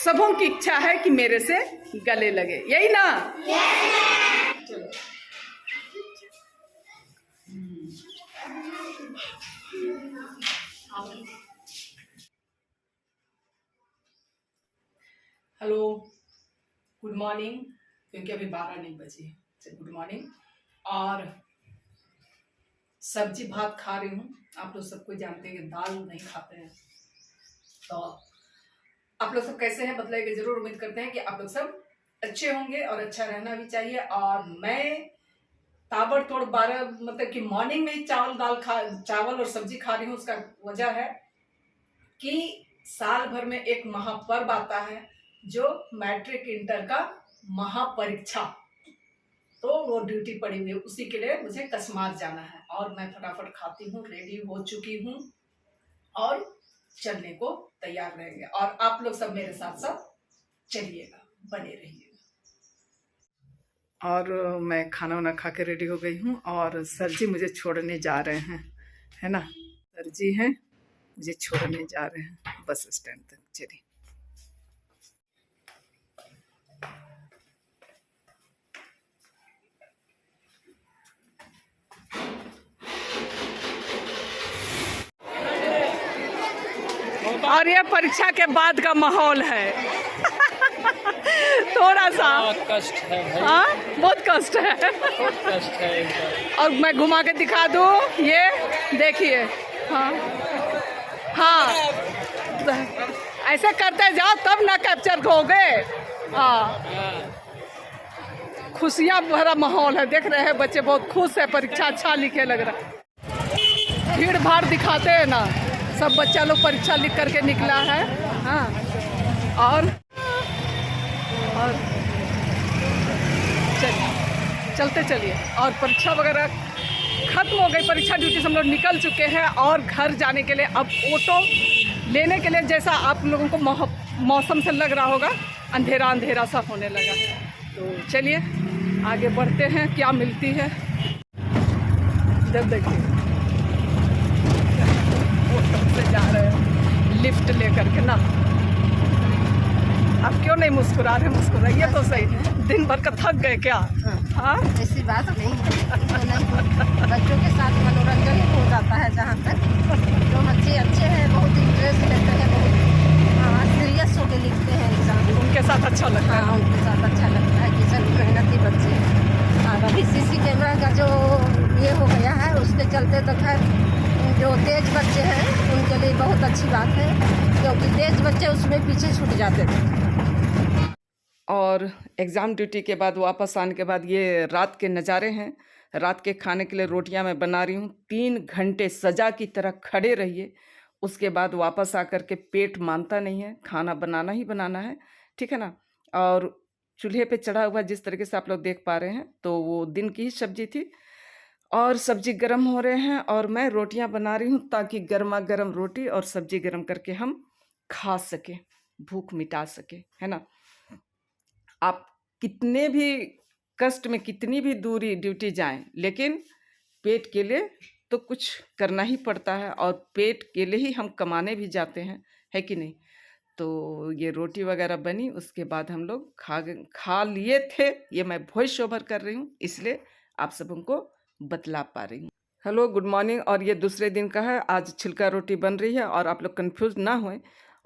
सबों की इच्छा है कि मेरे से गले लगे, यही ना? चलो। हेलो, गुड मॉर्निंग, क्योंकि अभी 12 नहीं बजे। Good morning. और सब्जी भात खा रही हूँ। आप लोग सबको जानते हैं कि दाल नहीं खाते हैं, तो आप लोग सब कैसे हैं बताइएगा जरूर। उम्मीद करते हैं कि आप लोग सब अच्छे होंगे और अच्छा रहना भी चाहिए। और मैं ताबड़तोड़ 12 मतलब कि मॉर्निंग में ही चावल और सब्जी खा रही हूँ। उसका वजह है कि साल भर में एक महापर्व आता है जो मैट्रिक इंटर का महापरीक्षा, तो वो ड्यूटी पड़ी हुई है, उसी के लिए मुझे कसमात जाना है। और मैं फटाफट खाती हूँ, रेडी हो चुकी हूँ और चलने को तैयार रहेंगे। और आप लोग सब मेरे साथ साथ चलिएगा, बने रहिएगा। और मैं खाना वाना खा के रेडी हो गई हूँ और सर जी मुझे छोड़ने जा रहे हैं, है ना? सर जी हैं, मुझे छोड़ने जा रहे हैं बस स्टैंड तक। चलिए। और ये परीक्षा के बाद का माहौल है। थोड़ा सा कष्ट है भाई। हाँ, बहुत कष्ट है। बहुत कष्ट है। और मैं घुमा के दिखा दूँ, ये देखिए। हाँ हाँ, ऐसे करते जाओ तब ना कैप्चर होगे। हाँ, खुशियाँ भरा माहौल है। देख रहे हैं बच्चे बहुत खुश है, परीक्षा अच्छा लिखे लग रहा है। भीड़ भाड़ दिखाते हैं ना, सब बच्चा लोग परीक्षा लिख करके निकला है। हाँ, और चलते चलिए। और परीक्षा वगैरह खत्म हो गई, परीक्षा ड्यूटी से हम लोग निकल चुके हैं और घर जाने के लिए अब ऑटो लेने के लिए, जैसा आप लोगों को मौसम से लग रहा होगा, अंधेरा अंधेरा सा होने लगा। तो चलिए आगे बढ़ते हैं, क्या मिलती है। जब देखिए ऑटो से जा रहे हैं लिफ्ट लेकर के ना। आप क्यों नहीं मुस्कुरा रहे? मुस्कुराइए तो सही। दिन भर का थक गए क्या? हाँ, ऐसी बात नहीं है। बच्चों के साथ मनोरंजन हो जाता है। जहाँ तक जो बच्चे अच्छे हैं, बहुत इंटरेस्ट लेते हैं, बहुत सीरियस होकर लिखते हैं एग्जाम, उनके साथ अच्छा लगता है। हाँ, उनके साथ अच्छा लगता है कि चलो मेहनती बच्चे हैं। और अभी CC कैमरा का जो ये हो गया है, उसके चलते तो खैर जो तेज बच्चे हैं उनके लिए बहुत अच्छी बात है, क्योंकि तेज बच्चे उसमें पीछे छूट जाते थे। और एग्ज़ाम ड्यूटी के बाद वापस आने के बाद ये रात के नज़ारे हैं। रात के खाने के लिए रोटियां मैं बना रही हूँ। 3 घंटे सजा की तरह खड़े रहिए, उसके बाद वापस आकर के पेट मानता नहीं है, खाना बनाना ही बनाना है, ठीक है ना? और चूल्हे पे चढ़ा हुआ जिस तरीके से आप लोग देख पा रहे हैं, तो वो दिन की ही सब्जी थी और सब्जी गर्म हो रहे हैं और मैं रोटियां बना रही हूँ ताकि गर्मा गर्म रोटी और सब्जी गर्म करके हम खा सके, भूख मिटा सके, है ना? आप कितने भी कष्ट में, कितनी भी दूरी ड्यूटी जाएं, लेकिन पेट के लिए तो कुछ करना ही पड़ता है और पेट के लिए ही हम कमाने भी जाते हैं, है कि नहीं? तो ये रोटी वगैरह बनी, उसके बाद हम लोग खा लिए थे। ये मैं वॉइस ओवर कर रही हूँ, इसलिए आप सबों को बतला पा रही हूँ। Hello, good morning. और ये दूसरे दिन का है। आज छिलका रोटी बन रही है और आप लोग कंफ्यूज ना होएं।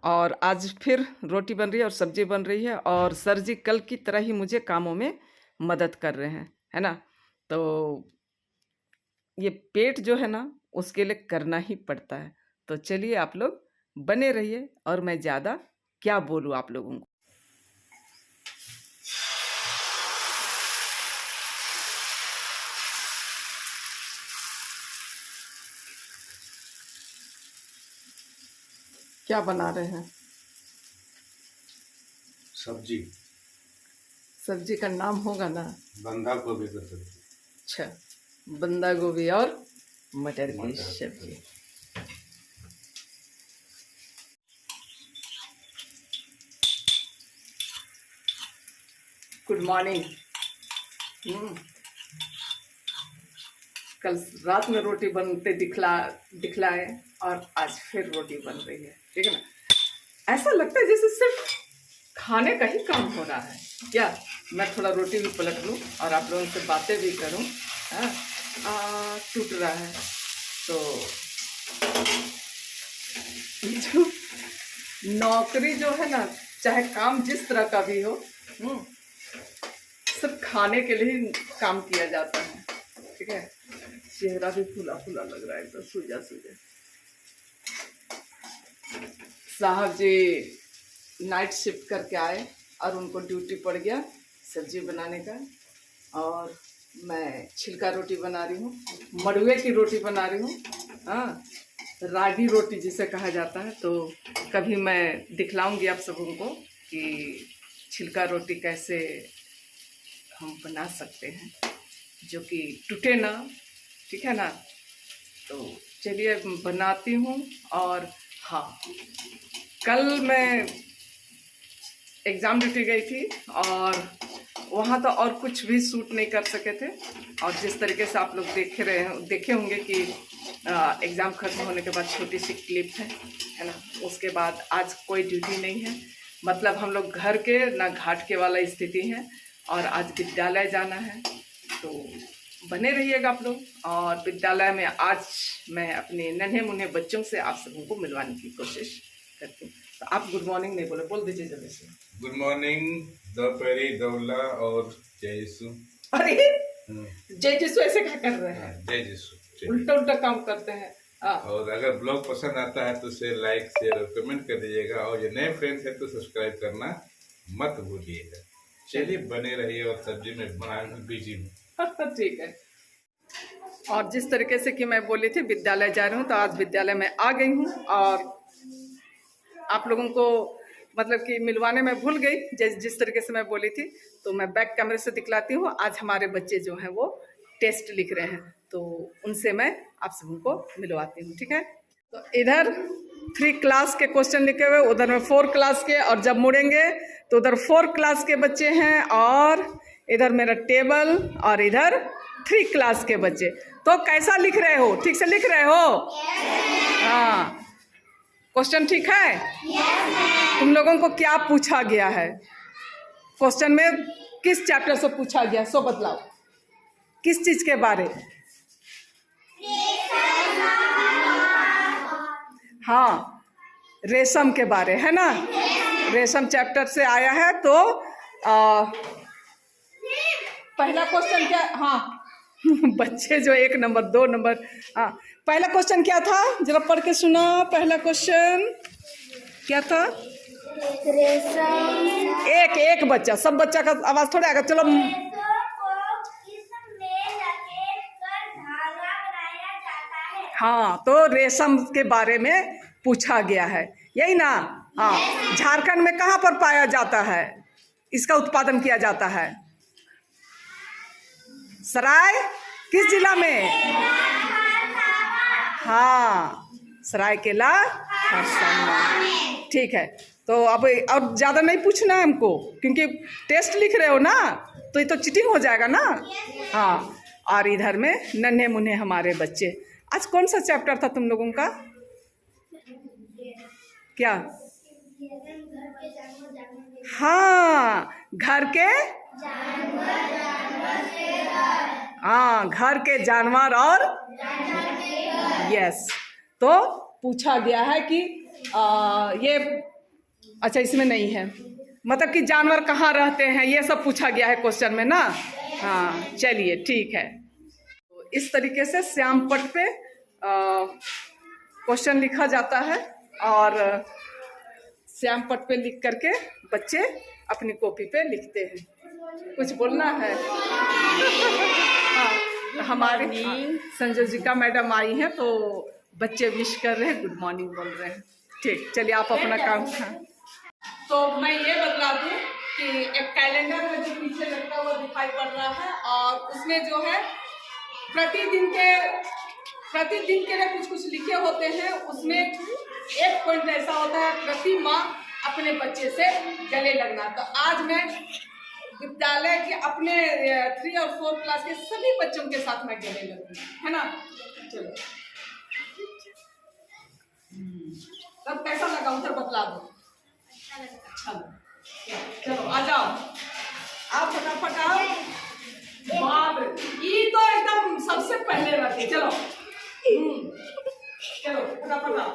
और आज फिर रोटी बन रही है और सब्जी बन रही है और सर जी कल की तरह ही मुझे कामों में मदद कर रहे हैं, है ना? तो ये पेट जो है ना, उसके लिए करना ही पड़ता है। तो चलिए आप लोग बने रहिए और मैं ज़्यादा क्या बोलूँ आप लोगों को। क्या बना रहे हैं? सब्जी। सब्जी का नाम होगा ना? बंधा गोभी का सब्जी। अच्छा, बंदा गोभी और मटर की सब्जी। Good morning. कल रात में रोटी बनते दिखलाए और आज फिर रोटी बन रही है, ठीक है ना? ऐसा लगता है जैसे सिर्फ खाने का ही काम हो रहा है क्या। मैं थोड़ा रोटी भी पलट लूँ और आप लोगों से बातें भी करूँ। टूट रहा है तो जो नौकरी जो है ना, चाहे काम जिस तरह का भी हो, सिर्फ खाने के लिए ही काम किया जाता है। ठीक है, चेहरा भी फूला फूला लग रहा है, एकदम सूजा सूजा। साहब जी नाइट शिफ्ट करके आए और उनको ड्यूटी पड़ गया सब्जी बनाने का, और मैं छिलका रोटी बना रही हूँ, मड़ुए की रोटी बना रही हूँ। हाँ, रागी रोटी जिसे कहा जाता है। तो कभी मैं दिखलाऊंगी आप सबों को कि छिलका रोटी कैसे हम बना सकते हैं जो कि टूटे ना। ठीक है ना, तो चलिए बनाती हूँ। और हाँ, कल मैं एग्ज़ाम ड्यूटी गई थी और वहाँ तो और कुछ भी शूट नहीं कर सके थे। और जिस तरीके से आप लोग देखे होंगे कि एग्ज़ाम खत्म होने के बाद छोटी सी क्लिप है ना, उसके बाद आज कोई ड्यूटी नहीं है। मतलब हम लोग घर के ना घाट के वाला स्थिति है और आज विद्यालय जाना है। तो बने रहिएगा आप लोग। और विद्यालय में आज मैं अपने नन्हे मुन्ने बच्चों से आप सबों को मिलवाने की कोशिश करती हूँ। तो आप गुड मॉर्निंग नहीं बोल दीजिए जल्दी से। गुड मॉर्निंग, दोपहरी, दौला और जय यीशु। अरे जय यीशु ऐसे क्या कर रहे हैं? जय यीशु। उल्टा उल्टा काम करते हैं। और अगर ब्लॉग पसंद आता है तो उसे लाइक, शेयर और कमेंट कर दीजिएगा। और ये नए फ्रेंड्स हैं तो सब्सक्राइब करना मत भूलिएगा। चलिए बने रहिए और सब्जी में बनाने में बिजी हूँ। ठीक है। और जिस तरीके से कि मैं बोली थी विद्यालय जा रही हूँ, तो आज विद्यालय में आ गई हूँ और आप लोगों को मतलब कि मिलवाने में भूल गई जिस तरीके से मैं बोली थी। तो मैं बैक कैमरे से दिखलाती हूँ। आज हमारे बच्चे जो हैं वो टेस्ट लिख रहे हैं, तो उनसे मैं आप सबों को मिलवाती हूँ। ठीक है, तो इधर 3 क्लास के क्वेश्चन लिखे हुए, उधर में 4 क्लास के, और जब मुड़ेंगे तो उधर 4 क्लास के बच्चे हैं और इधर मेरा टेबल और इधर 3 क्लास के बच्चे। तो कैसा लिख रहे हो? ठीक से लिख रहे हो? हाँ, क्वेश्चन ठीक है? तुम लोगों को क्या पूछा गया है क्वेश्चन में? किस चैप्टर से पूछा गया सो बतलाओ, किस चीज के बारे? हाँ, रेशम के बारे, है ना। रेशम चैप्टर से आया है। तो पहला क्वेश्चन क्या? हाँ बच्चे जो 1 नंबर 2 नंबर। हाँ, पहला क्वेश्चन क्या था? जरा पढ़ के सुना। पहला क्वेश्चन क्या था? एक बच्चा, सब बच्चा का आवाज थोड़ा आएगा। चलो, हाँ, तो रेशम के बारे में पूछा गया है, यही ना। हाँ, झारखंड में कहाँ पर पाया जाता है, इसका उत्पादन किया जाता है? सराय, किस जिला में? हाँ, सरायकेला खरसावां। ठीक है, तो अब और ज़्यादा नहीं पूछना है हमको, क्योंकि टेस्ट लिख रहे हो ना, तो ये तो चीटिंग हो जाएगा ना। हाँ, और इधर में नन्हे मुन्ने हमारे बच्चे। आज कौन सा चैप्टर था तुम लोगों का? क्या? हाँ, घर के, हाँ, घर के जानवर और यस। तो पूछा गया है कि ये, अच्छा इसमें नहीं है, मतलब कि जानवर कहाँ रहते हैं, ये सब पूछा गया है क्वेश्चन में ना। हाँ, चलिए ठीक है। तो इस तरीके से श्याम पट पे क्वेश्चन लिखा जाता है और श्याम पट पे लिख करके बच्चे अपनी कॉपी पे लिखते हैं। कुछ बोलना है? हाँ, हमारी संयोजिका मैडम आई हैं, तो बच्चे विश कर रहे हैं, गुड मॉर्निंग बोल रहे हैं। ठीक, चलिए आप अपना काम। तो मैं ये बतला दूं कि एक कैलेंडर है जो पीछे लटका हुआ दिखाई पड़ रहा है, और उसमें जो है प्रतिदिन के लिए कुछ कुछ लिखे होते हैं। उसमें एक पॉइंट ऐसा होता है, प्रति माह अपने बच्चे से गले लगना। तो आज मैं विद्यालय के अपने 3 और 4 क्लास के सभी बच्चों के साथ मैं गले लगूंगी, है ना। चलो, तब कैसा लगा उधर बतला दो। अच्छा लगा। चलो आ जाओ, आप फटाफट आओ। बाप रे, ये तो एकदम सबसे पहले रखे। चलो चलो फटाफट आओ,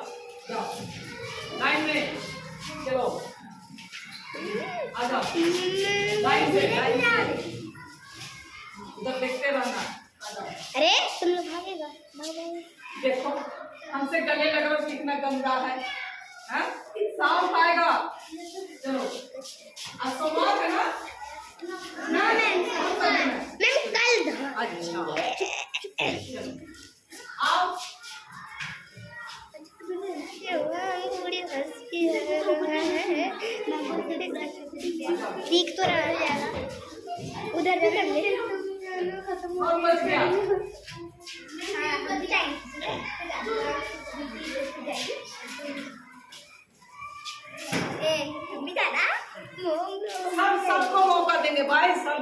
जाओ लाइन में, चलो आ जाओ लाइन से, उधर देखते रहना। आ जाओ। अरे तुम लोग भागेगा, भागेगा। देखो हमसे गले लगा कितना गंदा है, हाँ? साफ आएगा। चलो आज सोमवार है ना? ना मैम, मैम कल अच्छा आओ। बड़ी हंसी है, दिख तो रहा है ज्यादा, उधर भी कर ले। और बच गया। सब सबको मौका देंगे भाई, सब।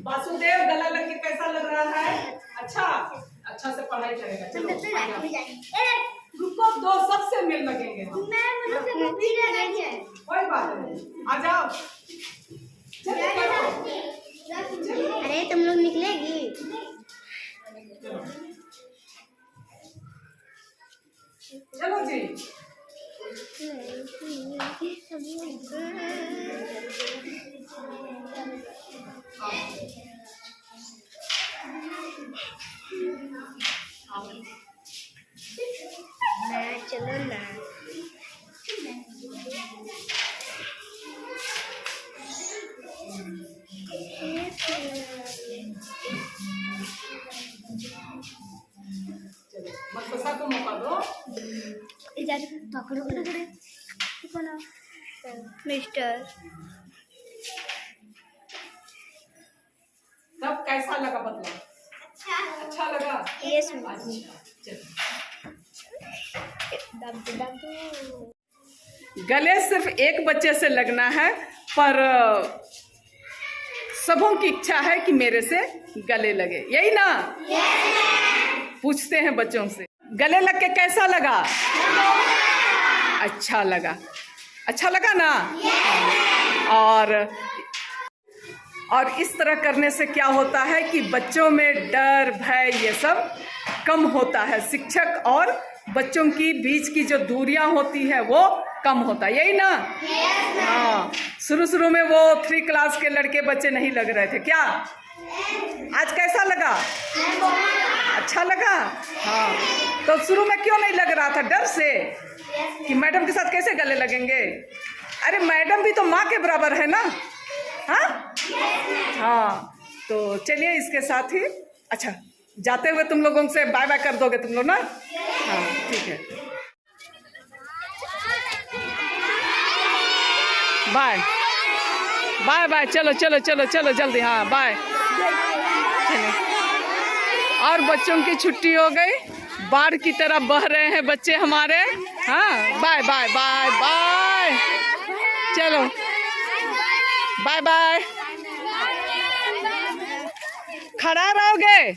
वासुदेव गला लग के कैसा लग रहा है? अच्छा, अच्छा से पढ़ाई करेगा। चलो रुको, दो सबसे मिल लगेंगे हम। कोई बात नहीं, आ जाओ। अरे तुम लोग निकलेगी? चलो जी। चलो ना। मकसद को मौका दो। मिस्टर तब कैसा लगा बदला? अच्छा लगा? यस अच्छा चलो। गले सिर्फ एक बच्चे से लगना है, पर सबों की इच्छा है कि मेरे से गले लगे, यही ना? पूछते हैं बच्चों से, गले लग के कैसा लगा? अच्छा लगा, अच्छा लगा ना? और इस तरह करने से क्या होता है कि बच्चों में डर भय ये सब कम होता है। शिक्षक और बच्चों की बीच की जो दूरियां होती है वो कम होता है, यही ना? हाँ, शुरू में वो 3 क्लास के लड़के बच्चे नहीं लग रहे थे क्या? आज कैसा लगा? अच्छा लगा? हाँ, तो शुरू में क्यों नहीं लग रहा था? डर से कि मैडम के साथ कैसे गले लगेंगे? अरे मैडम भी तो माँ के बराबर है ना? हाँ हाँ, तो चलिए इसके साथ ही, अच्छा जाते हुए तुम लोगों से बाय बाय कर दोगे तुम लोग ना? हाँ ठीक है, बाय बाय बाय। चलो चलो चलो चलो जल्दी, हाँ बाय। चलिए, और बच्चों की छुट्टी हो गई, बाढ़ की तरह बह रहे हैं बच्चे हमारे। हाँ बाय बाय बाय बाय, चलो बाय बाय। खड़ा रहोगे?